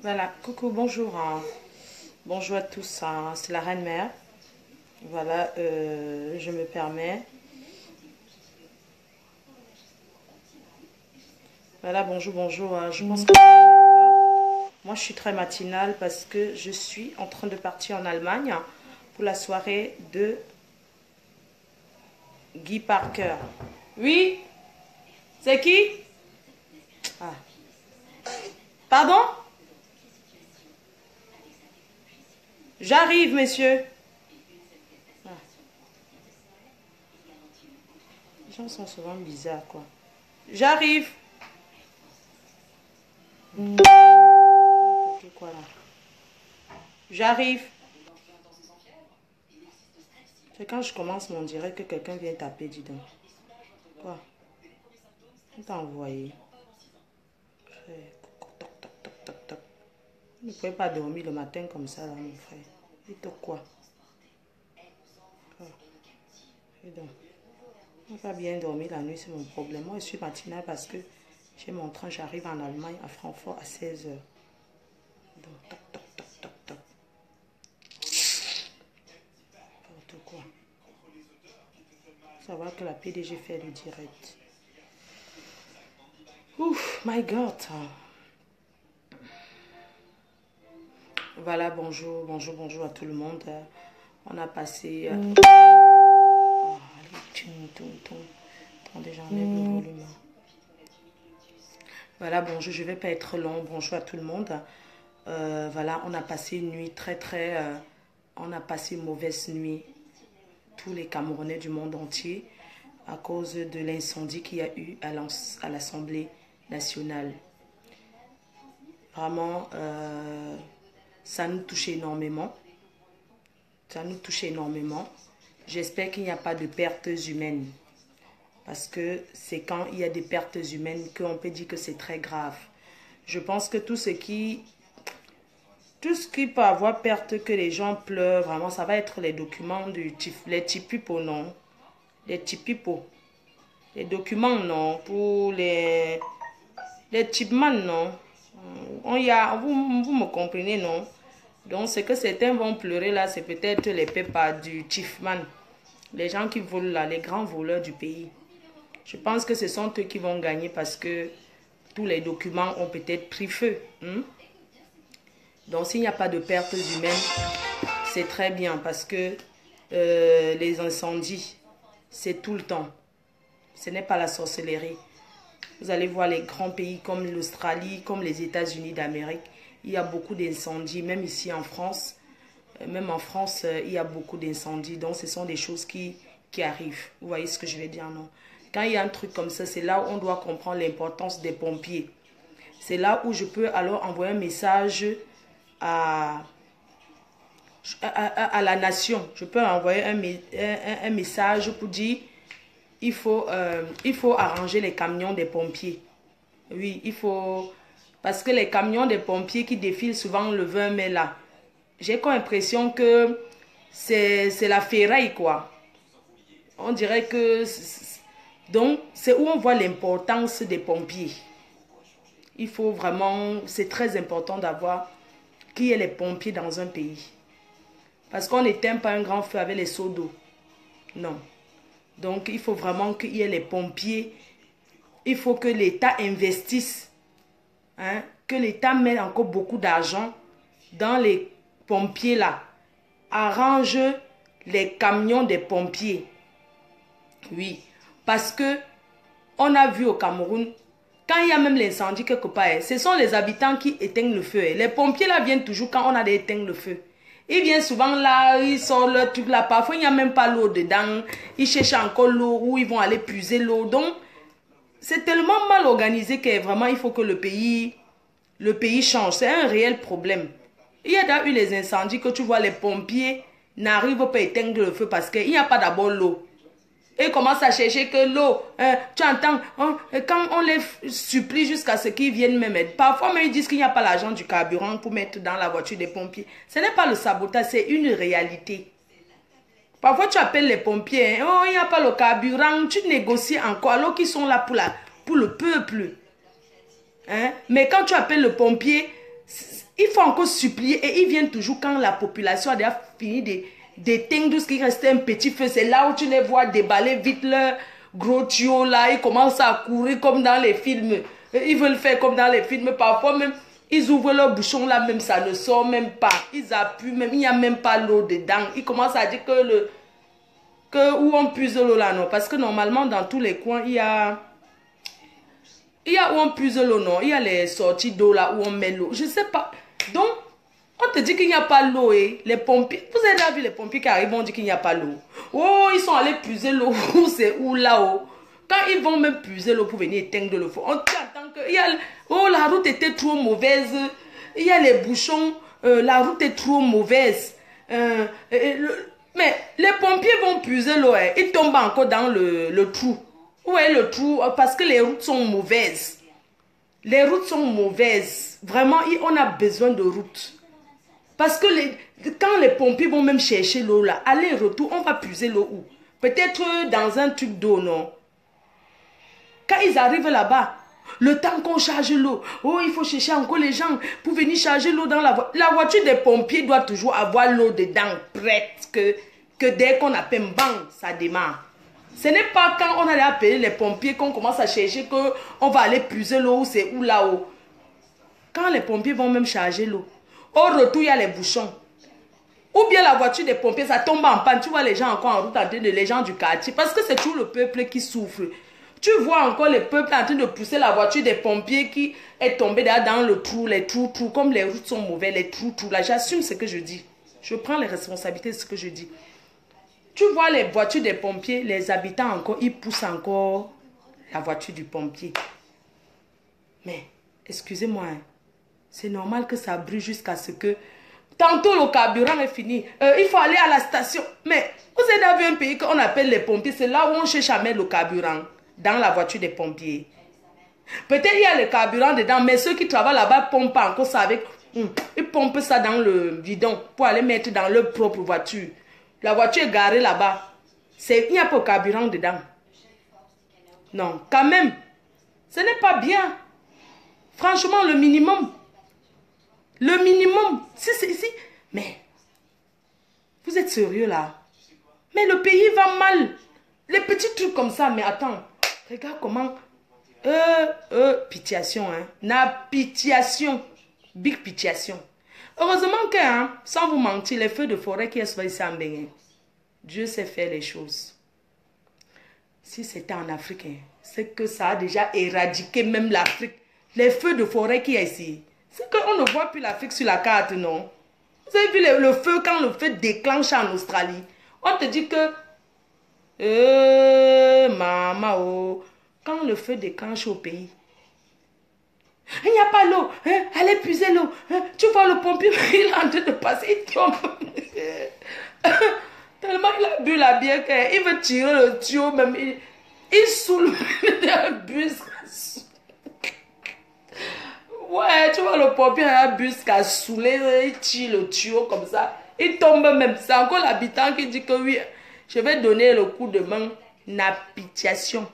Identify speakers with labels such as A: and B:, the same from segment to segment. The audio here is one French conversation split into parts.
A: Voilà, coucou, bonjour. Bonjour à tous, c'est la Reine Mère. Voilà, je me permets. Voilà, bonjour, bonjour. Je pense que moi, je suis très matinale parce que je suis en train de partir en Allemagne pour la soirée de Guy Parker. Oui, c'est qui? Ah. Pardon? J'arrive, monsieur. Ah. Les gens sont souvent bizarres, quoi. J'arrive. Quoi là? J'arrive. C'est quand je commence mon direct que quelqu'un vient taper, dis donc. Quoi? On t'a envoyé. Toc, toc, toc, toc, toc. Vous ne pouvez pas dormir le matin comme ça, là, mon frère. Dites quoi? Et donc, on ne peut pas bien dormir la nuit, c'est mon problème. Moi, je suis matinale parce que j'ai mon train, j'arrive en Allemagne, à Francfort, à 16 h. Donc, toc, toc, toc, toc, toc. N'importe quoi. Ça va que la PDG fait le direct. Ouf, my God. Voilà, bonjour, bonjour, bonjour à tout le monde. On a passé... Oh, allez, attendez, j'enlève le volume. Voilà, bonjour, je ne vais pas être long. Bonjour à tout le monde. Voilà, on a passé une nuit très... on a passé une mauvaise nuit. Tous les Camerounais du monde entier à cause de l'incendie qu'il y a eu à l'Assemblée nationale. Vraiment, ça nous touche énormément. Ça nous touche énormément. J'espère qu'il n'y a pas de pertes humaines. Parce que c'est quand il y a des pertes humaines qu'on peut dire que c'est très grave. Je pense que tout ce qui peut avoir perte, que les gens pleurent, vraiment, ça va être les documents les TIPIPO, non. Les TIPIPO. Les documents, non. Pour les TIPMAN, non. Vous me comprenez, non? Donc, ce que certains vont pleurer là, c'est peut-être les pépas du TIFMAN. Les gens qui volent là, les grands voleurs du pays. Je pense que ce sont eux qui vont gagner parce que tous les documents ont peut-être pris feu. Donc, s'il n'y a pas de pertes humaines, c'est très bien parce que les incendies, c'est tout le temps. Ce n'est pas la sorcellerie. Vous allez voir les grands pays comme l'Australie, comme les États-Unis d'Amérique. Il y a beaucoup d'incendies, même ici en France. Même en France, il y a beaucoup d'incendies. Donc, ce sont des choses qui arrivent. Vous voyez ce que je veux dire, non? Quand il y a un truc comme ça, c'est là où on doit comprendre l'importance des pompiers. C'est là où je peux alors envoyer un message à la nation. Je peux envoyer un message pour dire il faut arranger les camions des pompiers. Oui, il faut... Parce que les camions des pompiers qui défilent souvent le 20 mai là, j'ai comme l'impression que c'est la ferraille, quoi. On dirait que... Donc, c'est où on voit l'importance des pompiers. Il faut vraiment... C'est très important d'avoir qu'il y ait les pompiers dans un pays. Parce qu'on n'éteint pas un grand feu avec les seaux d'eau. Non. Donc, il faut vraiment qu'il y ait les pompiers. Il faut que l'État investisse. Hein, que l'État mette encore beaucoup d'argent dans les pompiers là. Arrange les camions des pompiers. Oui. Parce que on a vu au Cameroun, quand il y a même l'incendie quelque part, ce sont les habitants qui éteignent le feu. Les pompiers là viennent toujours quand on a d'éteindre le feu. Ils viennent souvent là, ils sortent leur truc là. Parfois, il n'y a même pas l'eau dedans. Ils cherchent encore l'eau où ils vont aller puiser l'eau. Donc, c'est tellement mal organisé que vraiment, il faut que le pays change. C'est un réel problème. Il y a déjà eu les incendies que tu vois, les pompiers n'arrivent pas à éteindre le feu parce qu'il n'y a pas d'abord l'eau. Et ils commencent à chercher que l'eau, tu entends, quand on les supplie jusqu'à ce qu'ils viennent même aider. Parfois, même ils disent qu'il n'y a pas l'argent du carburant pour mettre dans la voiture des pompiers. Ce n'est pas le sabotage, c'est une réalité. Parfois, tu appelles les pompiers, oh, il n'y a pas le carburant, tu négocies encore, alors qu'ils sont là pour le peuple. Hein? Mais quand tu appelles le pompier, il faut encore supplier et ils viennent toujours quand la population a déjà fini d'éteindre ce qui restait un petit feu. C'est là où tu les vois déballer vite leur gros tuyau là. Ils commencent à courir comme dans les films. Ils veulent faire comme dans les films. Parfois même, ils ouvrent leur bouchon là, même ça ne sort même pas. Ils appuient même, il n'y a même pas l'eau dedans. Ils commencent à dire que où on puise l'eau là, non. Parce que normalement, dans tous les coins, il y a où on puise l'eau, non. Il y a les sorties d'eau là où on met l'eau. Je ne sais pas. Donc, on te dit qu'il n'y a pas l'eau et les pompiers, vous avez déjà vu les pompiers qui arrivent, on dit qu'il n'y a pas l'eau. Oh, ils sont allés puiser l'eau, c'est où là-haut. Quand ils vont même puiser l'eau pour venir éteindre le feu, on t'entend que oh, la route était trop mauvaise, il y a les bouchons, la route est trop mauvaise. Mais les pompiers vont puiser l'eau, ils tombent encore dans le trou. Où est le trou? Parce que les routes sont mauvaises. Les routes sont mauvaises. Vraiment, on a besoin de routes. Parce que quand les pompiers vont même chercher l'eau là, aller-retour, on va puiser l'eau où? Peut-être dans un tube d'eau, non? Quand ils arrivent là-bas, le temps qu'on charge l'eau, oh, il faut chercher encore les gens pour venir charger l'eau dans la voiture. La voiture des pompiers doit toujours avoir l'eau dedans, prête, que dès qu'on appelle bang, ça démarre. Ce n'est pas quand on allait appeler les pompiers qu'on commence à chercher qu'on va aller puiser l'eau, c'est où là-haut. Quand les pompiers vont même charger l'eau, au retour, il y a les bouchons. Ou bien la voiture des pompiers, ça tombe en panne. Tu vois les gens encore en route, les gens du quartier. Parce que c'est tout le peuple qui souffre. Tu vois encore le peuple en train de pousser la voiture des pompiers qui est tombée dans le trou, les trous. Comme les routes sont mauvaises, les trous. Là, j'assume ce que je dis. Je prends les responsabilités de ce que je dis. Tu vois les voitures des pompiers, les habitants encore, ils poussent encore la voiture du pompier. Mais, excusez-moi, hein, c'est normal que ça brûle jusqu'à ce que... Tantôt le carburant est fini, il faut aller à la station. Mais, vous avez déjà vu un pays qu'on appelle les pompiers, c'est là où on cherche à mettre le carburant, dans la voiture des pompiers. Peut-être il y a le carburant dedans, mais ceux qui travaillent là-bas pompent encore ça avec... ils pompent ça dans le bidon pour aller mettre dans leur propre voiture. La voiture est garée là-bas. Il n'y a pas de carburant dedans. Non, quand même. Ce n'est pas bien. Franchement, le minimum. Le minimum. Si. Mais, vous êtes sérieux là? Mais le pays va mal. Les petits trucs comme ça, mais attends. Regarde comment... pitiation, hein. Na pitiation. Big pitiation. Heureusement que, hein, sans vous mentir, les feux de forêt qui sont ici en Bénin, Dieu sait faire les choses. Si c'était en Afrique, hein, c'est que ça a déjà éradiqué même l'Afrique. Les feux de forêt qui est ici, c'est qu'on ne voit plus l'Afrique sur la carte, non? Vous avez vu le feu, quand le feu déclenche en Australie, on te dit que, maman, oh, quand le feu déclenche au pays, il n'y a pas l'eau, hein? Allez puiser l'eau, hein? Tu vois le pompier, il est en train de passer, il tombe. Tellement il a bu la bière qu'il veut tirer le tuyau même, il saoule un bus. Ouais, tu vois le pompier a un bus qui a saoulé, il tire le tuyau comme ça, il tombe même. C'est encore l'habitant qui dit que oui, je vais donner le coup de main, la pitiation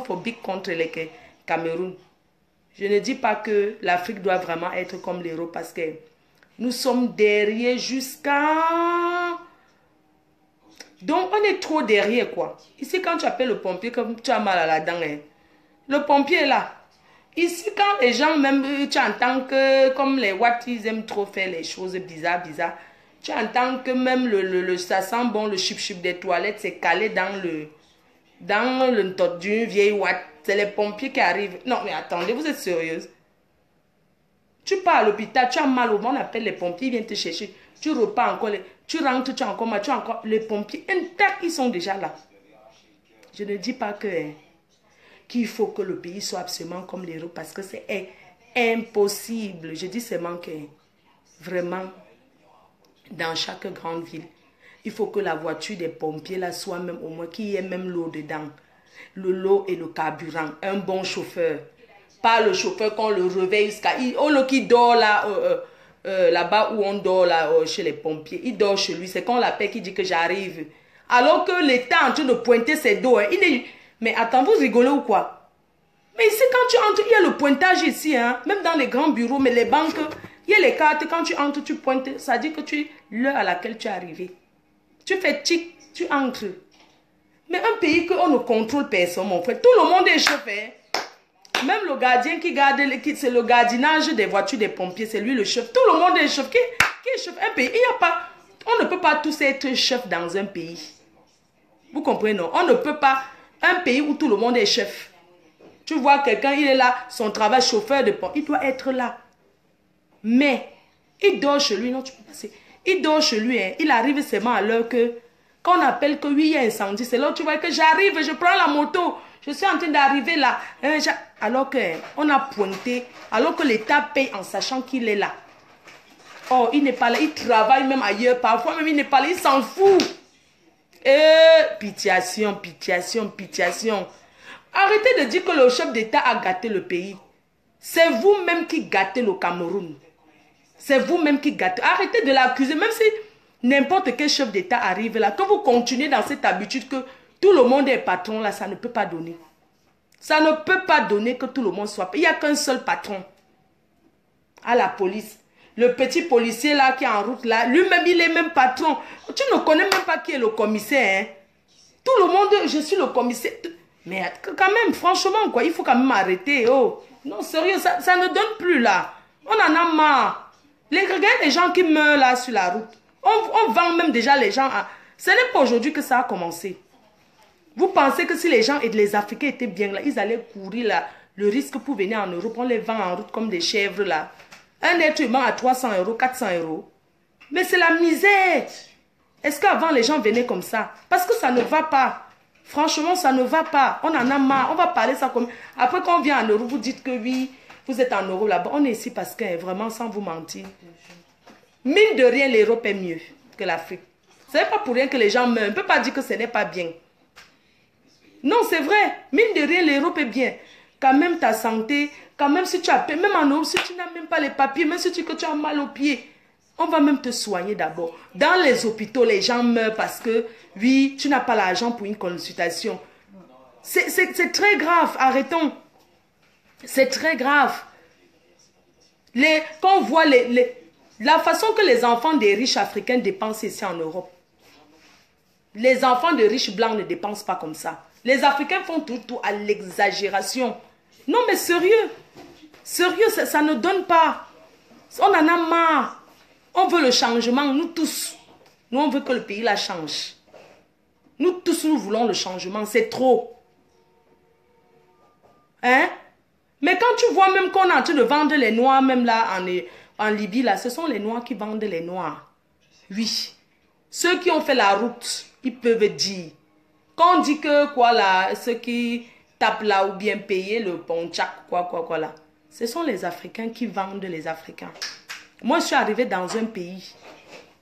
A: phobique contre les Cameroun. Je ne dis pas que l'Afrique doit vraiment être comme l'Europe parce que nous sommes derrière jusqu'à... Donc, on est trop derrière, quoi. Ici, quand tu appelles le pompier, comme tu as mal à la dent, hein, le pompier est là. Ici, quand les gens, même, tu entends que, comme les Watts, ils aiment trop faire les choses bizarres, tu entends que même ça sent bon, le chup-chup des toilettes, c'est calé dans le top d'une vieille Watt. C'est les pompiers qui arrivent. Non, mais attendez, vous êtes sérieuse? Tu pars à l'hôpital, tu as mal au ventre, on appelle les pompiers, ils viennent te chercher. Tu repars encore, tu rentres, tu as encore mal, tu as encore... Les pompiers intacts, ils sont déjà là. Je ne dis pas qu'il faut que le pays soit absolument comme l'Europe parce que c'est impossible. Je dis seulement que vraiment, dans chaque grande ville, il faut que la voiture des pompiers là soit même au moins, qu'il y ait même l'eau dedans. L'eau et le carburant, un bon chauffeur. Pas le chauffeur qu'on le réveille jusqu'à... qui dort là, là-bas où on dort là, chez les pompiers. Il dort chez lui, c'est qu'on l'appelle qui dit que j'arrive. Alors que l'État est en train de pointer ses dos. Hein, mais attends, vous rigolez ou quoi? Mais ici, quand tu entres, il y a le pointage ici, hein, même dans les grands bureaux, mais les banques, il y a les cartes, quand tu entres, tu pointes, ça dit que tu es l'heure à laquelle tu es arrivé. Tu fais tic, tu entres. Mais un pays qu'on ne contrôle personne, mon frère, tout le monde est chef, hein. Même le gardien qui garde, c'est le gardinage des voitures des pompiers, c'est lui le chef. Tout le monde est chef. Qui est chef? Un pays, il n'y a pas, on ne peut pas tous être chef dans un pays. Vous comprenez, non? On ne peut pas, un pays où tout le monde est chef. Tu vois quelqu'un, il est là, son travail, chauffeur de pompe, il doit être là. Mais, il dort chez lui, non, tu peux passer. Il dort chez lui, hein, il arrive seulement à l'heure que, quand on appelle que oui, il y a incendie, c'est là où tu vois que j'arrive, je prends la moto, je suis en train d'arriver là. Hein, alors qu'on a pointé, alors que l'État paye en sachant qu'il est là. Oh, il n'est pas là, il travaille même ailleurs, parfois même il n'est pas là, il s'en fout. Pitiation, pitiation, pitiation. Arrêtez de dire que le chef d'État a gâté le pays. C'est vous-même qui gâtez le Cameroun. C'est vous-même qui gâtez. Arrêtez de l'accuser, même si n'importe quel chef d'État arrive là, que vous continuez dans cette habitude que tout le monde est patron là, ça ne peut pas donner. Ça ne peut pas donner que tout le monde soit... Il n'y a qu'un seul patron. À la police. Le petit policier là qui est en route là, lui-même il est même patron. Tu ne connais même pas qui est le commissaire. Hein? Tout le monde, je suis le commissaire. Mais quand même, franchement, quoi, il faut quand même arrêter. Oh. Non, sérieux, ça ne donne plus là. On en a marre. Regardez les gens qui meurent là sur la route. On vend même déjà les gens. Ce n'est pas aujourd'hui que ça a commencé. Vous pensez que si les gens et les Africains étaient bien là, ils allaient courir là, le risque pour venir en Europe, on les vend en route comme des chèvres là. Un être humain à 300 €, 400 €. Mais c'est la misère. Est-ce qu'avant les gens venaient comme ça? Parce que ça ne va pas. Franchement, ça ne va pas. On en a marre. On va parler ça comme... Après, quand on vient en Europe, vous dites que oui, vous êtes en Europe là-bas. On est ici parce que, vraiment, sans vous mentir, mine de rien, l'Europe est mieux que l'Afrique. Ce n'est pas pour rien que les gens meurent. On ne peut pas dire que ce n'est pas bien. Non, c'est vrai. Mine de rien, l'Europe est bien. Quand même ta santé, quand même si tu as... Même en Europe, si tu n'as même pas les papiers, même si tu as mal aux pieds, on va même te soigner d'abord. Dans les hôpitaux, les gens meurent parce que, oui, tu n'as pas l'argent pour une consultation. C'est très grave. Arrêtons. C'est très grave. Quand on voit la façon que les enfants des riches africains dépensent ici en Europe, les enfants de riches blancs ne dépensent pas comme ça. Les Africains font tout à l'exagération. Non, mais sérieux. Sérieux, ça ne donne pas. On en a marre. On veut le changement, nous tous. Nous, on veut que le pays la change. Nous tous, nous voulons le changement. C'est trop. Hein? Mais quand tu vois même qu'on est en train de vendre les Noirs, même là, en Libye, là, ce sont les Noirs qui vendent les Noirs. Oui. Ceux qui ont fait la route, ils peuvent dire. Quand on dit que, quoi là, ceux qui tapent là ou bien payer le ponchak, quoi là, ce sont les Africains qui vendent les Africains. Moi, je suis arrivée dans un pays.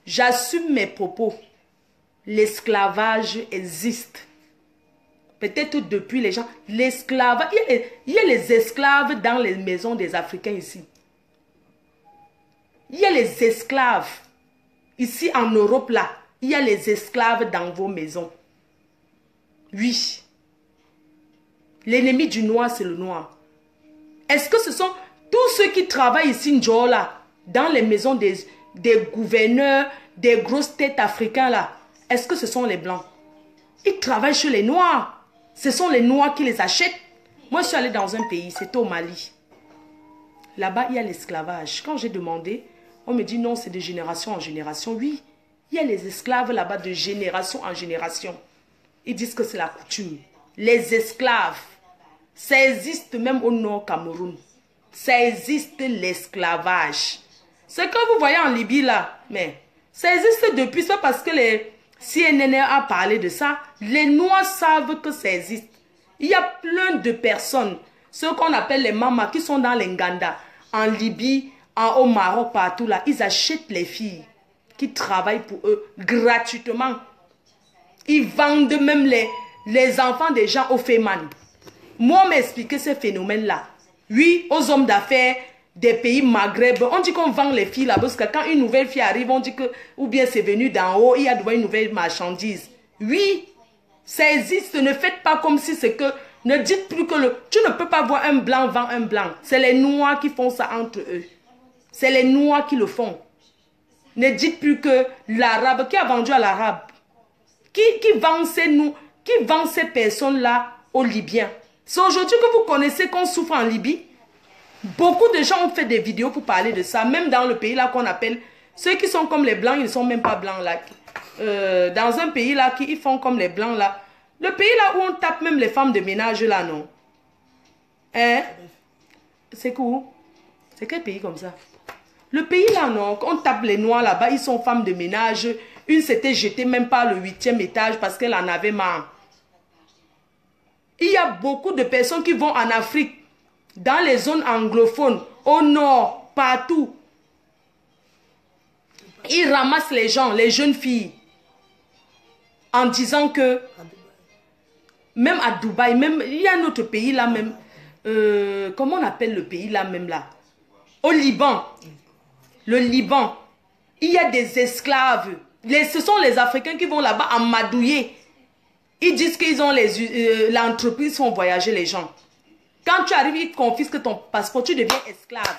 A: J'assume mes propos. L'esclavage existe. Peut-être depuis les gens. L'esclavage, il y a les esclaves dans les maisons des Africains ici. Il y a les esclaves. Ici en Europe là, il y a les esclaves dans vos maisons. Oui. L'ennemi du noir, c'est le noir. Est-ce que ce sont tous ceux qui travaillent ici, Ndjola, dans les maisons des gouverneurs, des grosses têtes africains là? Est-ce que ce sont les blancs? Ils travaillent chez les noirs. Ce sont les noirs qui les achètent. Moi, je suis allée dans un pays, c'était au Mali. Là-bas, il y a l'esclavage. Quand j'ai demandé, on me dit non, c'est de génération en génération. Oui, il y a les esclaves là-bas de génération en génération. Ils disent que c'est la coutume. Les esclaves, ça existe même au Nord Cameroun. Ça existe l'esclavage. Ce que vous voyez en Libye là, mais ça existe depuis ça parce que les CNN a parlé de ça. Les Noirs savent que ça existe. Il y a plein de personnes, ceux qu'on appelle les mamas, qui sont dans les Nganda, en Libye, au Maroc, partout là. Ils achètent les filles qui travaillent pour eux gratuitement. Ils vendent même les enfants des gens au Féman. Moi, on m'a expliqué ce phénomène-là. Oui, aux hommes d'affaires des pays Maghreb, on dit qu'on vend les filles là, parce que quand une nouvelle fille arrive, on dit que, ou bien c'est venu d'en haut, il y a devant une nouvelle marchandise. Oui, ça existe, ne faites pas comme si c'est que Ne dites plus que tu ne peux pas voir un blanc vendre un blanc. C'est les noirs qui font ça entre eux. C'est les noirs qui le font. Ne dites plus que l'arabe, qui a vendu à l'arabe? Qui vend ces personnes-là aux Libyens? C'est aujourd'hui que vous connaissez qu'on souffre en Libye. Beaucoup de gens ont fait des vidéos pour parler de ça. Même dans le pays là qu'on appelle, ceux qui sont comme les blancs, ils ne sont même pas blancs là. Dans un pays là, ils font comme les blancs là. Le pays là où on tape même les femmes de ménage là, non? Hein? C'est cool. C'est quel pays comme ça? Le pays là, non? On tape les noirs là-bas, ils sont femmes de ménage. Une s'était jetée même pas le 8e étage parce qu'elle en avait marre. Il y a beaucoup de personnes qui vont en Afrique, dans les zones anglophones, au nord, partout. Ils ramassent les gens, les jeunes filles, en disant que, même à Dubaï, même, il y a un autre pays là même, comment on appelle le pays là même là? Au Liban, le Liban, il y a des esclaves. Ce sont les Africains qui vont là-bas amadouiller. Ils disent qu'ils ont l'entreprise font voyager les gens. Quand tu arrives, ils confisquent ton passeport, tu deviens esclave.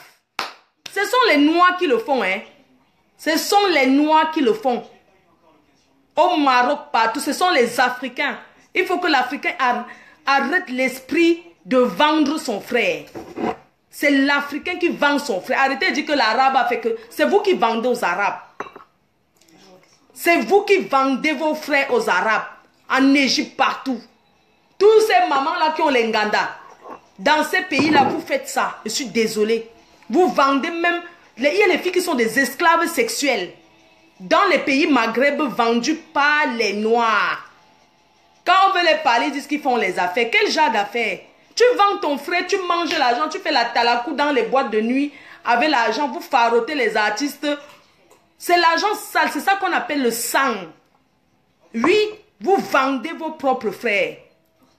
A: Ce sont les Noirs qui le font, hein. Ce sont les Noirs qui le font. Au Maroc, partout, ce sont les Africains. Il faut que l'Africain arrête l'esprit de vendre son frère. C'est l'Africain qui vend son frère. Arrêtez de dire que l'Arabe a fait que... C'est vous qui vendez aux Arabes. C'est vous qui vendez vos frères aux Arabes. En Égypte, partout. Tous ces mamans-là qui ont les Nganda. Dans ces pays-là, vous faites ça. Je suis désolée. Vous vendez même... Il y a les filles qui sont des esclaves sexuels. Dans les pays Maghreb vendus par les Noirs. Quand on veut les parler, ils disent qu'ils font les affaires. Quel genre d'affaires? Tu vends ton frère, tu manges l'argent, tu fais la talakou dans les boîtes de nuit. Avec l'argent, vous farotez les artistes. C'est l'argent sale, c'est ça qu'on appelle le sang. Oui, vous vendez vos propres frères.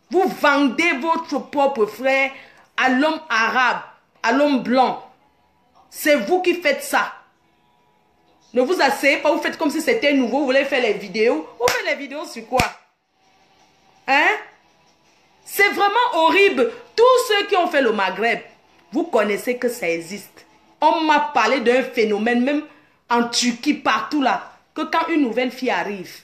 A: Vous vendez votre propre frère à l'homme arabe, à l'homme blanc. C'est vous qui faites ça. Ne vous asseyez pas, vous faites comme si c'était nouveau, vous voulez faire les vidéos. Vous faites les vidéos sur quoi? Hein? C'est vraiment horrible. Tous ceux qui ont fait le Maghreb, vous connaissez que ça existe. On m'a parlé d'un phénomène, même en Turquie, partout là, que quand une nouvelle fille arrive,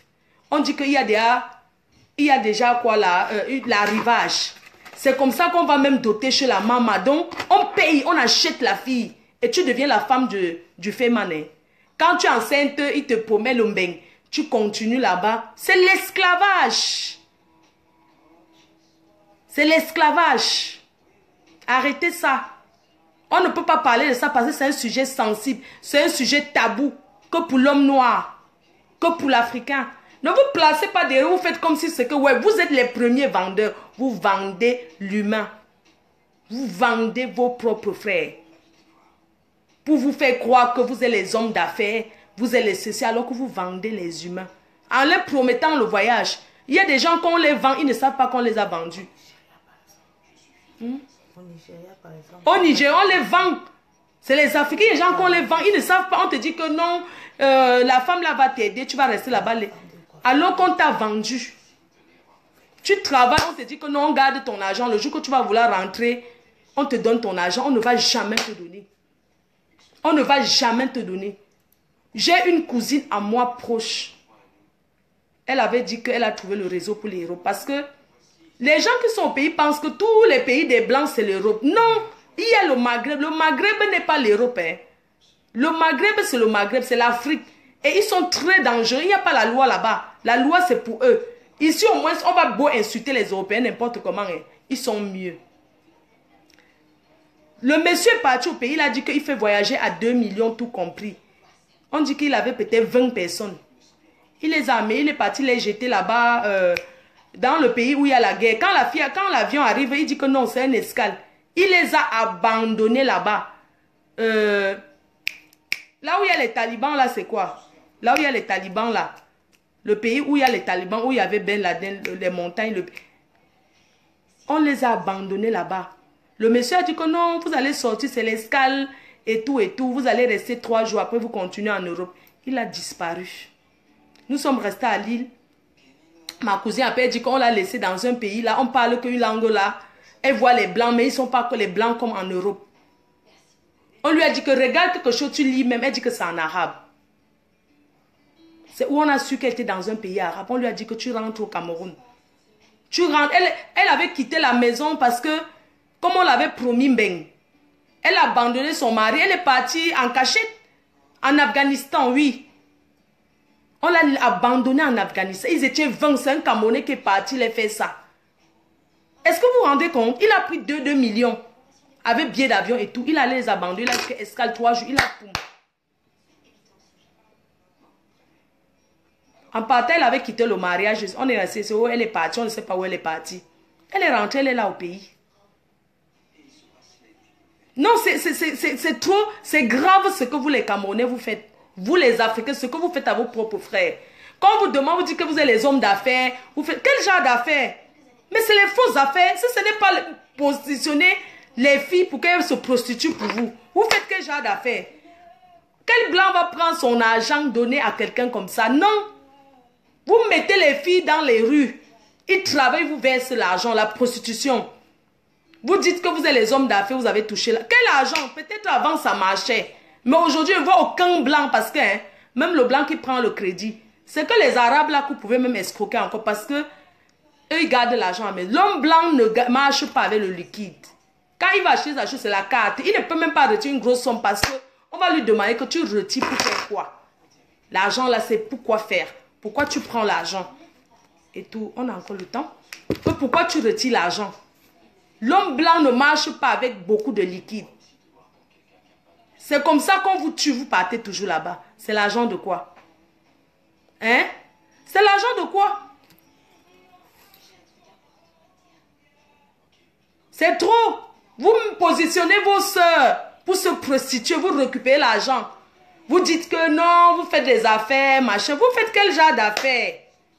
A: on dit qu'il y a déjà quoi là, l'arrivage. C'est comme ça qu'on va même doter chez la maman. Donc, on paye, on achète la fille. Et tu deviens la femme du féminin. Quand tu es enceinte, il te promet le mbeng. Tu continues là-bas. C'est l'esclavage. C'est l'esclavage. Arrêtez ça. On ne peut pas parler de ça parce que c'est un sujet sensible. C'est un sujet tabou. Que pour l'homme noir. Que pour l'Africain. Ne vous placez pas derrière. Vous faites comme si c'est que ouais, vous êtes les premiers vendeurs. Vous vendez l'humain. Vous vendez vos propres frères. Pour vous faire croire que vous êtes les hommes d'affaires. Vous êtes les ceci alors que vous vendez les humains. En leur promettant le voyage. Il y a des gens qu'on les vend. Ils ne savent pas qu'on les a vendus.
B: Au Nigeria, par exemple.
A: Au Nigeria, on les vend. C'est les Africains, les gens qu'on les vend. Ils ne savent pas. On te dit que non, la femme là va t'aider. Tu vas rester là-bas. Alors qu'on t'a vendu. Tu travailles, on te dit que non, on garde ton argent. Le jour que tu vas vouloir rentrer, on te donne ton argent. On ne va jamais te donner. On ne va jamais te donner. J'ai une cousine à moi proche. Elle avait dit qu'elle a trouvé le réseau pour l'Europe. Parce que les gens qui sont au pays pensent que tous les pays des Blancs, c'est l'Europe. Non, il y a le Maghreb. Le Maghreb n'est pas l'Europe. Hein. Le Maghreb, c'est le Maghreb, c'est l'Afrique. Et ils sont très dangereux. Il n'y a pas la loi là-bas. La loi, c'est pour eux. Ici, au moins, on va beau insulter les Européens n'importe comment. Hein. Ils sont mieux. Le monsieur est parti au pays, il a dit qu'il fait voyager à 2 millions tout compris. On dit qu'il avait peut-être 20 personnes. Il les a amenés, il est parti les jeter là-bas dans le pays où il y a la guerre. Quand l'avion arrive, il dit que non, c'est un escale. Il les a abandonnés là-bas. Là où il y a les talibans, là, c'est quoi? Là où il y a les talibans, là. Le pays où il y a les talibans, où il y avait Ben Laden, les montagnes. On les a abandonnés là-bas. Le monsieur a dit que non, vous allez sortir, c'est l'escale et tout et tout. Vous allez rester 3 jours, après vous continuez en Europe. Il a disparu. Nous sommes restés à Lille. Ma cousine après dit qu'on l'a laissé dans un pays là, on parle qu'une langue là. Elle voit les blancs, mais ils ne sont pas que les blancs comme en Europe. On lui a dit que regarde quelque chose, tu lis même, elle dit que c'est en arabe. C'est où on a su qu'elle était dans un pays arabe. On lui a dit que tu rentres au Cameroun. Tu rentres. Elle avait quitté la maison parce que, comme on l'avait promis, Mbeng, elle a abandonné son mari. Elle est partie en cachette. En Afghanistan, oui. On l'a abandonné en Afghanistan. Ils étaient 20. C'est un Camerounais qui est parti les faire ça. Est-ce que vous vous rendez compte? Il a pris 2 millions. Avec billet d'avion et tout. Il allait les abandonner. Il a fait escale 3 jours. Il a tout. En partant, elle avait quitté le mariage. On est resté, c'est où elle est partie. On ne sait pas où elle est partie. Elle est rentrée, elle est là au pays. Non, c'est trop, c'est grave ce que vous les Camerounais vous faites. Vous les Africains, ce que vous faites à vos propres frères. Quand on vous demande, vous dites que vous êtes les hommes d'affaires. Vous faites quel genre d'affaires? Mais c'est les fausses affaires. Si ce n'est pas positionner les filles pour qu'elles se prostituent pour vous. Vous faites quel genre d'affaires? Quel blanc va prendre son argent donné à quelqu'un comme ça? Non. Vous mettez les filles dans les rues. Ils travaillent, vous versent l'argent, la prostitution. Vous dites que vous êtes les hommes d'affaires, vous avez touché là. Quel argent? Peut-être avant ça marchait. Mais aujourd'hui, on ne voit aucun blanc parce que même le blanc qui prend le crédit, c'est que les Arabes là que vous pouvez même escroquer encore parce que eux ils gardent l'argent. Mais l'homme blanc ne marche pas avec le liquide. Quand il va acheter sa chose, c'est la carte. Il ne peut même pas retirer une grosse somme parce qu'on va lui demander que tu retires pour faire quoi? L'argent là, c'est pour quoi faire? Pourquoi tu prends l'argent? Et tout, on a encore le temps. Pourquoi tu retires l'argent? L'homme blanc ne marche pas avec beaucoup de liquide. C'est comme ça qu'on vous tue, vous partez toujours là-bas. C'est l'argent de quoi? Hein? C'est l'argent de quoi? C'est trop. Vous positionnez vos soeurs pour se prostituer, vous récupérez l'argent. Vous dites que non, vous faites des affaires, machin. Vous faites quel genre d'affaires?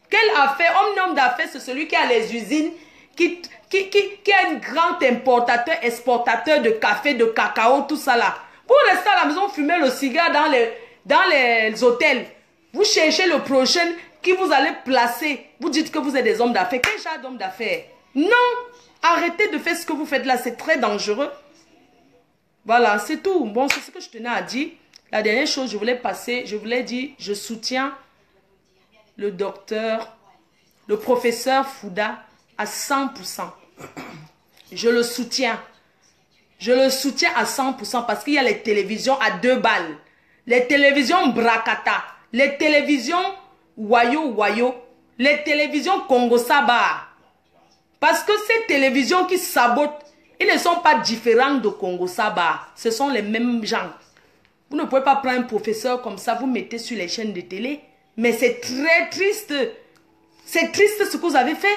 A: Quelle affaire? Homme d'affaires, c'est celui qui a les usines, qui est un grand importateur, exportateur de café, de cacao, tout ça là. Vous restez à la maison, fumez le cigare dans les hôtels. Vous cherchez le prochain qui vous allez placer. Vous dites que vous êtes des hommes d'affaires. Quel genre d'homme d'affaires? Non! Arrêtez de faire ce que vous faites là, c'est très dangereux. Voilà, c'est tout. Bon, c'est ce que je tenais à dire. La dernière chose, je voulais passer, je voulais dire, je soutiens le professeur Fouda à 100%. Je le soutiens. Je le soutiens à 100% parce qu'il y a les télévisions à 2 balles. Les télévisions Brakata. Les télévisions Wayo. Les télévisions Congo Saba. Parce que ces télévisions qui sabotent, ils ne sont pas différents de Congo Saba. Ce sont les mêmes gens. Vous ne pouvez pas prendre un professeur comme ça, vous mettez sur les chaînes de télé. Mais c'est très triste. C'est triste ce que vous avez fait.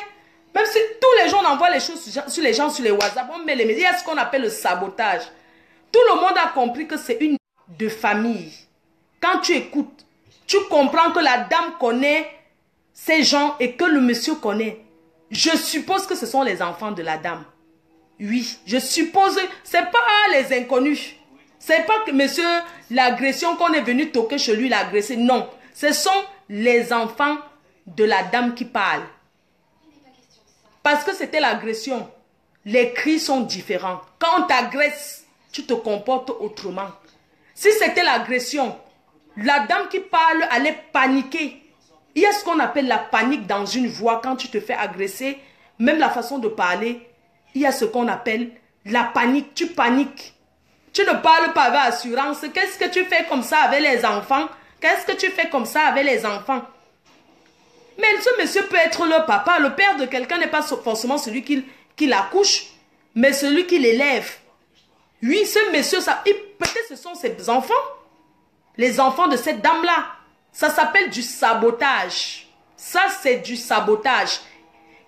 A: Même si tous les jours on envoie les choses sur les gens, sur les WhatsApp, on met les médias, il y a ce qu'on appelle le sabotage. Tout le monde a compris que c'est une de famille. Quand tu écoutes, tu comprends que la dame connaît ces gens et que le monsieur connaît. Je suppose que ce sont les enfants de la dame. Oui, je suppose, c'est pas les inconnus. C'est pas que monsieur, l'agression qu'on est venu toquer chez lui, l'agressé. Non, ce sont les enfants de la dame qui parlent. Parce que c'était l'agression. Les cris sont différents. Quand on t'agresse, tu te comportes autrement. Si c'était l'agression, la dame qui parle allait paniquer. Il y a ce qu'on appelle la panique dans une voix quand tu te fais agresser. Même la façon de parler, il y a ce qu'on appelle la panique. Tu paniques. Tu ne parles pas avec assurance. Qu'est-ce que tu fais comme ça avec les enfants? Qu'est-ce que tu fais comme ça avec les enfants? Mais ce monsieur peut être le papa. Le père de quelqu'un n'est pas forcément celui qui l'accouche, mais celui qui l'élève. Oui, ce monsieur, peut-être ce sont ses enfants. Les enfants de cette dame-là. Ça s'appelle du sabotage. Ça, c'est du sabotage.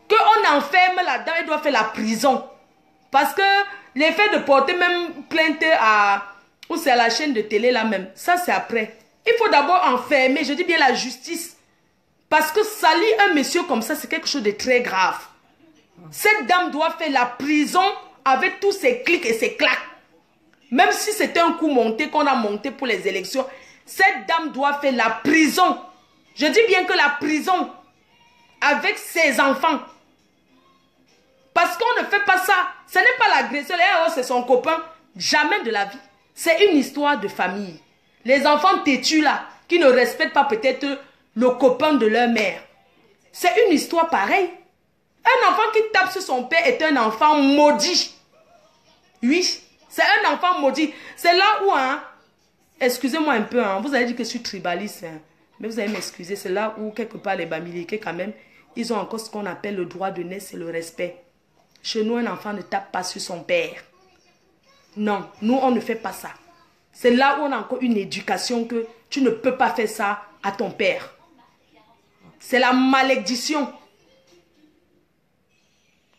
A: Qu'on enferme la dame, elle doit faire la prison. Parce que l'effet de porter même plainte ou c'est à la chaîne de télé là même, ça c'est après. Il faut d'abord enfermer, je dis bien la justice. Parce que salir un monsieur comme ça, c'est quelque chose de très grave. Cette dame doit faire la prison avec tous ses clics et ses claques. Même si c'était un coup monté qu'on a monté pour les élections, cette dame doit faire la prison. Je dis bien que la prison. avec ses enfants. Parce qu'on ne fait pas ça. Ce n'est pas l'agresseur, c'est son copain. Jamais de la vie. C'est une histoire de famille. Les enfants têtus là, qui ne respectent pas peut-être le copain de leur mère. C'est une histoire pareille. Un enfant qui tape sur son père est un enfant maudit. Oui, c'est un enfant maudit. C'est là où, hein, excusez-moi un peu, hein, vous avez dit que je suis tribaliste, hein, mais vous allez m'excuser, c'est là où quelque part les Bamileke quand même, ils ont encore ce qu'on appelle le droit de naissance et le respect. Chez nous, un enfant ne tape pas sur son père. Non, nous, on ne fait pas ça. C'est là où on a encore une éducation que tu ne peux pas faire ça à ton père. C'est la malédiction.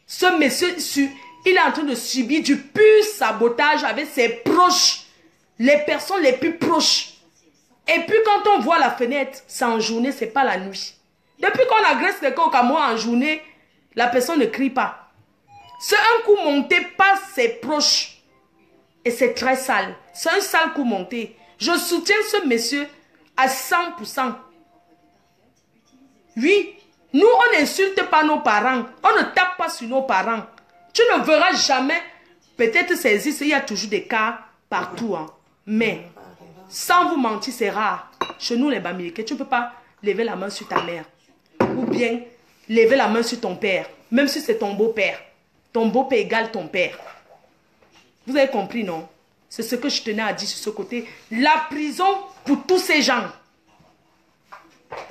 A: Ce monsieur, il est en train de subir du pur sabotage avec ses proches, les personnes les plus proches. Et puis quand on voit la fenêtre, c'est en journée, c'est pas la nuit. Depuis qu'on agresse quelqu'un au Cameroun en journée, la personne ne crie pas. C'est un coup monté par ses proches. Et c'est très sale. C'est un sale coup monté. Je soutiens ce monsieur à 100%. Oui, nous, on n'insulte pas nos parents. On ne tape pas sur nos parents. Tu ne verras jamais, peut-être saisir, il y a toujours des cas partout. Hein. Mais, sans vous mentir, c'est rare. Chez nous, les Bamileke, tu ne peux pas lever la main sur ta mère. Ou bien, lever la main sur ton père. Même si c'est ton beau-père. Ton beau-père égale ton père. Vous avez compris, non? C'est ce que je tenais à dire sur ce côté. La prison pour tous ces gens.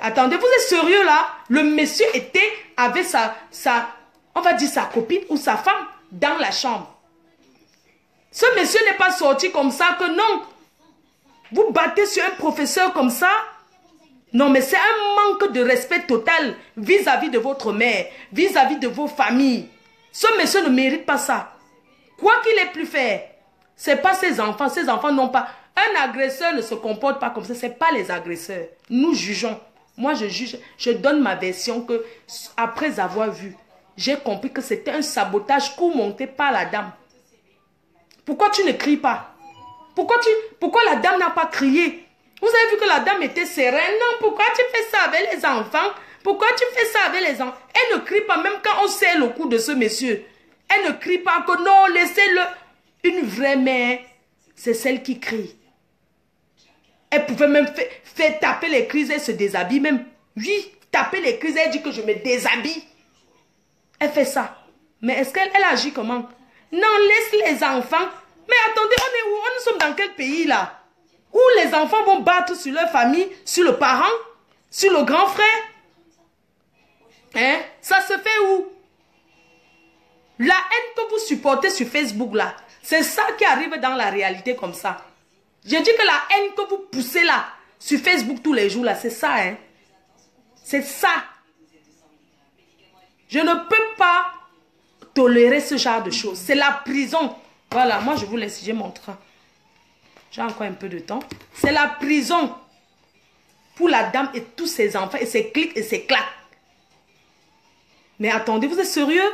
A: Attendez, vous êtes sérieux là? Le monsieur était avec on va dire sa copine ou sa femme dans la chambre. Ce monsieur n'est pas sorti comme ça que non. Vous battez sur un professeur comme ça? Non, mais c'est un manque de respect total vis-à-vis de votre mère, vis-à-vis de vos familles. Ce monsieur ne mérite pas ça. Quoi qu'il ait pu faire, ce n'est pas ses enfants. Ses enfants n'ont pas... Un agresseur ne se comporte pas comme ça. Ce n'est pas les agresseurs. Nous jugeons. Moi, je juge. Je donne ma version que, après avoir vu, j'ai compris que c'était un sabotage coup monté par la dame. Pourquoi tu ne cries pas? Pourquoi la dame n'a pas crié? Vous avez vu que la dame était sereine. Non, pourquoi tu fais ça avec les enfants? Pourquoi tu fais ça avec les enfants? Elle ne crie pas, même quand on serre le cou de ce monsieur. Elle ne crie pas que non, laissez-le. Une vraie mère, c'est celle qui crie. Elle pouvait même faire taper les crises, elle se déshabille même. Oui, taper les crises, elle dit que je me déshabille. Elle fait ça. Mais est-ce qu'elle agit comment? Non, laisse les enfants. Mais attendez, on est où? Nous sommes dans quel pays là? Où les enfants vont battre sur leur famille, sur le parent, sur le grand frère? Hein? Ça se fait où? La haine que vous supportez sur Facebook là, c'est ça qui arrive dans la réalité comme ça. Je dis que la haine que vous poussez là, sur Facebook tous les jours là, c'est ça, hein. C'est ça. Je ne peux pas tolérer ce genre de choses. C'est la prison. Voilà, moi je vous laisse, j'ai mon train. J'ai encore un peu de temps. C'est la prison pour la dame et tous ses enfants et ses clics et ses claques. Mais attendez, vous êtes sérieux?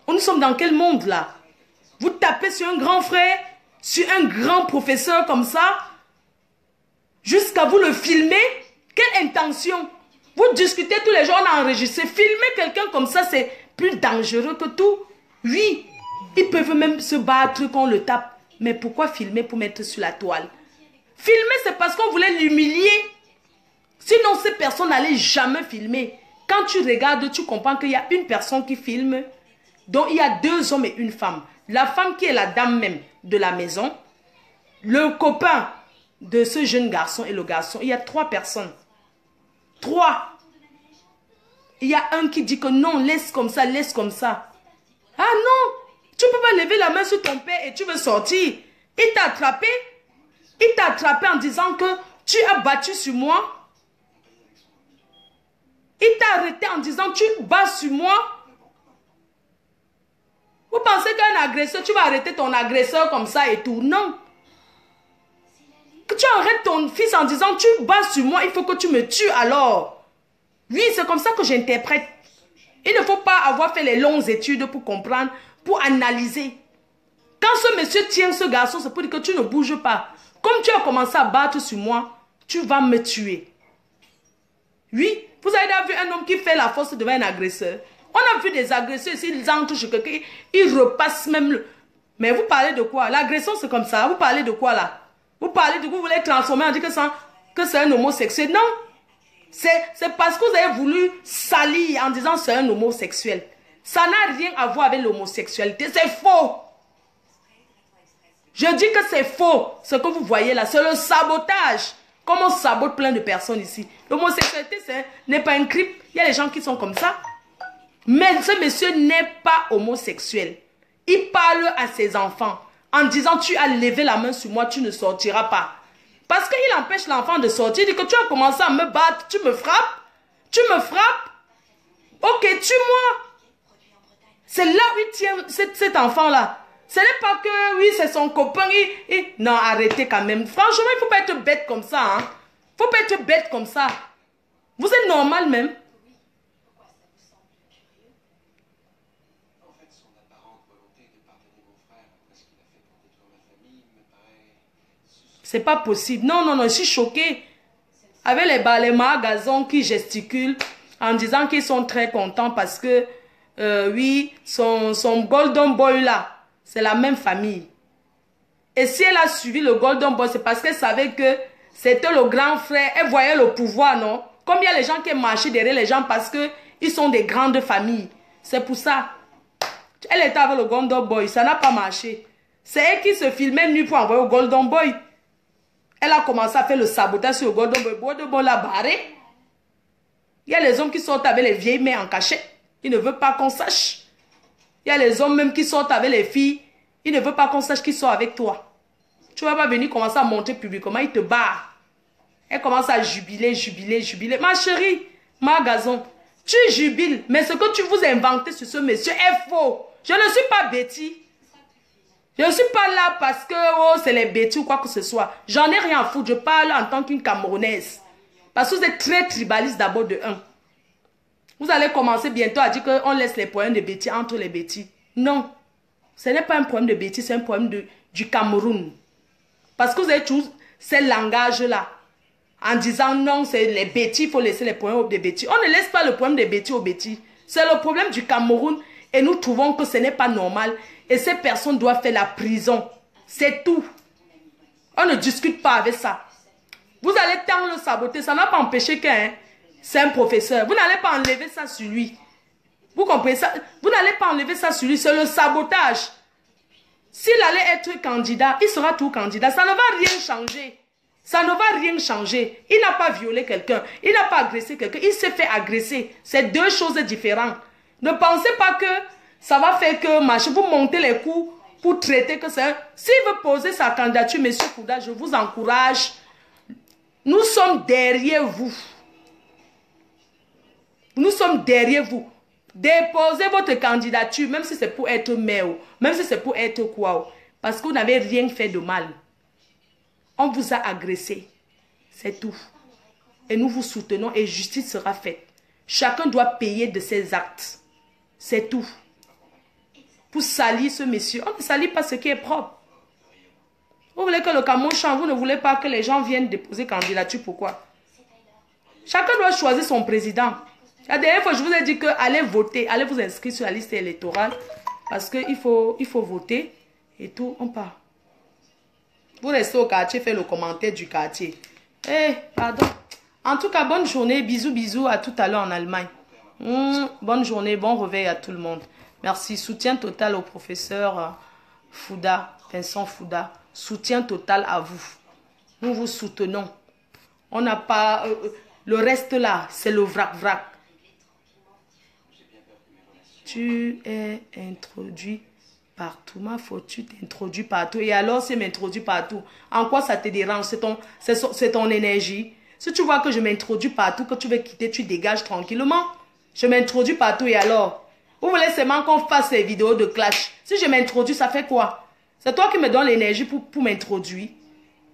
A: Nous sommes dans quel monde là? Vous tapez sur un grand frère, sur un grand professeur comme ça, jusqu'à vous le filmer? Quelle intention? Vous discutez tous les jours, on a enregistré. Filmer quelqu'un comme ça, c'est plus dangereux que tout. Oui, ils peuvent même se battre quand on le tape. Mais pourquoi filmer pour mettre sur la toile? Filmer, c'est parce qu'on voulait l'humilier. Sinon, ces personnes n'allaient jamais filmer. Quand tu regardes, tu comprends qu'il y a une personne qui filme, donc il y a 2 hommes et une femme. La femme qui est la dame même de la maison, le copain de ce jeune garçon et le garçon, il y a 3 personnes. 3. Il y a un qui dit que non, laisse comme ça, laisse comme ça. Ah non, tu ne peux pas lever la main sur ton père et tu veux sortir. Il t'a attrapé. Il t'a attrapé en disant que tu as battu sur moi. Il t'a arrêté en disant tu bats sur moi. Vous pensez qu'un agresseur, tu vas arrêter ton agresseur comme ça et tout? Non. Que tu arrêtes ton fils en disant tu bats sur moi, il faut que tu me tues alors. Oui, c'est comme ça que j'interprète. Il ne faut pas avoir fait les longues études pour comprendre, pour analyser. Quand ce monsieur tient ce garçon, c'est pour dire que tu ne bouges pas. Comme tu as commencé à battre sur moi, tu vas me tuer. Oui, vous Vous avez déjà vu un homme qui fait la force devant un agresseur? On a vu des agresseurs, s'ils entrent chez quelqu'un, ils repassent même le... Mais vous parlez de quoi? L'agression, c'est comme ça. Vous parlez de quoi là? Vous parlez de quoi? Vous voulez transformer en dit que c'est un homosexuel? Non. C'est parce que vous avez voulu salir en disant c'est un homosexuel. Ça n'a rien à voir avec l'homosexualité. C'est faux. Je dis que c'est faux. Ce que vous voyez là, c'est le sabotage. Comme on sabote plein de personnes ici. L'homosexualité, n'est pas un crime. Il y a des gens qui sont comme ça. Mais ce monsieur n'est pas homosexuel. Il parle à ses enfants en disant tu as levé la main sur moi, tu ne sortiras pas. Parce qu'il empêche l'enfant de sortir. Il dit que tu as commencé à me battre, tu me frappes. Tu me frappes. Ok, tue-moi. C'est là où il tient cet enfant-là. Ce n'est pas que, oui, c'est son copain. Non, arrêtez quand même. Franchement, il ne faut pas être bête comme ça. Il ne faut pas être bête comme ça. Vous êtes normal même. C'est pas possible. Non, non, non, je suis choquée. Avec les magasins qui gesticulent en disant qu'ils sont très contents parce que, oui, son Golden Boy là, c'est la même famille. Et si elle a suivi le Golden Boy, c'est parce qu'elle savait que c'était le grand frère. Elle voyait le pouvoir, non? Comme il y a les gens qui marchent derrière les gens parce qu'ils sont des grandes familles. C'est pour ça. Elle était avec le Golden Boy, ça n'a pas marché. C'est elle qui se filmait nue pour envoyer au Golden Boy. Elle a commencé à faire le sabotage sur le Golden Boy. Golden Boy l'a barré. Il y a les hommes qui sortent avec les vieilles mains en cachette. Ils ne veulent pas qu'on sache. Il y a les hommes même qui sortent avec les filles. Ils ne veulent pas qu'on sache qu'ils sont avec toi. Tu ne vas pas venir commencer à monter publiquement. Ils te barrent. Elle commence à jubiler, jubiler, jubiler. Ma chérie, ma gazon, tu jubiles. Mais ce que tu vous inventez sur ce monsieur est faux. Je ne suis pas Betty. Je ne suis pas là parce que oh, c'est les bêtises ou quoi que ce soit. J'en ai rien à foutre. Je parle en tant qu'une Camerounaise. Parce que vous êtes très tribaliste d'abord de un. Vous allez commencer bientôt à dire qu'on laisse les problèmes de bêtises entre les bêtises. Non. Ce n'est pas un problème de bêtises, c'est un problème du Cameroun. Parce que vous avez tous ces langages-là. En disant non, c'est les bêtises, il faut laisser les problèmes des bêtises. On ne laisse pas le problème des bêtises aux bêtises. C'est le problème du Cameroun. Et nous trouvons que ce n'est pas normal. Et ces personnes doivent faire la prison. C'est tout. On ne discute pas avec ça. Vous allez tant le saboter. Ça n'a pas empêché qu'un c'est un professeur. Vous n'allez pas enlever ça sur lui. Vous comprenez ça? Vous n'allez pas enlever ça sur lui. C'est le sabotage. S'il allait être candidat, il sera tout candidat. Ça ne va rien changer. Ça ne va rien changer. Il n'a pas violé quelqu'un. Il n'a pas agressé quelqu'un. Il s'est fait agresser. C'est deux choses différentes. Ne pensez pas que ça va faire que vous montez les coups pour traiter que c'est... S'il veut poser sa candidature, M. Kouda, je vous encourage. Nous sommes derrière vous. Nous sommes derrière vous. Déposez votre candidature, même si c'est pour être maire, même si c'est pour être quoi. Parce que vous n'avez rien fait de mal. On vous a agressé. C'est tout. Et nous vous soutenons et justice sera faite. Chacun doit payer de ses actes. C'est tout. Pour salir ce monsieur, on ne salit pas ce qui est propre. Vous voulez que le Cameroun change, vous ne voulez pas que les gens viennent déposer candidature, pourquoi? Chacun doit choisir son président. La dernière fois, je vous ai dit que allez voter, allez vous inscrire sur la liste électorale parce qu'il faut voter et tout, on part. Vous restez au quartier, faites le commentaire du quartier. Eh, pardon. En tout cas, bonne journée, bisous, bisous, à tout à l'heure en Allemagne. Bonne journée, bon réveil à tout le monde. Merci, soutien total au professeur Fouda, Vincent Fouda. Soutien total à vous. Nous vous soutenons. On n'a pas... le reste là, c'est le vrac-vrac. Tu es introduit partout. Ma faute, tu t'introduis partout. Et alors, si je m'introduis partout, en quoi ça te dérange? C'est ton énergie. Si tu vois que je m'introduis partout, que tu veux quitter, tu dégages tranquillement. Je m'introduis partout et alors? Vous voulez seulement qu'on fasse les vidéos de clash? Si je m'introduis, ça fait quoi? C'est toi qui me donnes l'énergie pour m'introduire.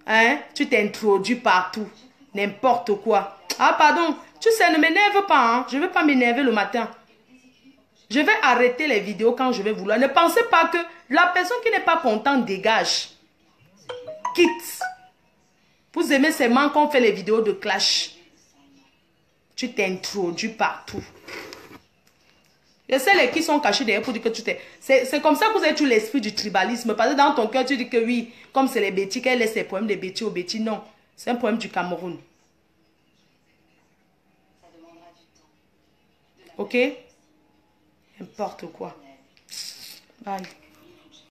A: Hein? Tu t'introduis partout. N'importe quoi. Ah, pardon. Tu sais, ne m'énerve pas. Hein? Je ne vais pas m'énerver le matin. Je vais arrêter les vidéos quand je vais vouloir. Ne pensez pas que la personne qui n'est pas contente dégage. Quitte. Vous aimez seulement qu'on fait les vidéos de clash. Tu t'introduis partout. Je sais les qui sont cachés derrière pour dire que tu t'es... C'est comme ça que vous avez tout l'esprit du tribalisme. Parce que dans ton cœur, tu dis que oui, comme c'est les bêtis, qu'elle laisse ses problèmes des bêtis aux bêtis. Non, c'est un problème du Cameroun. Ok? N'importe quoi. Bye.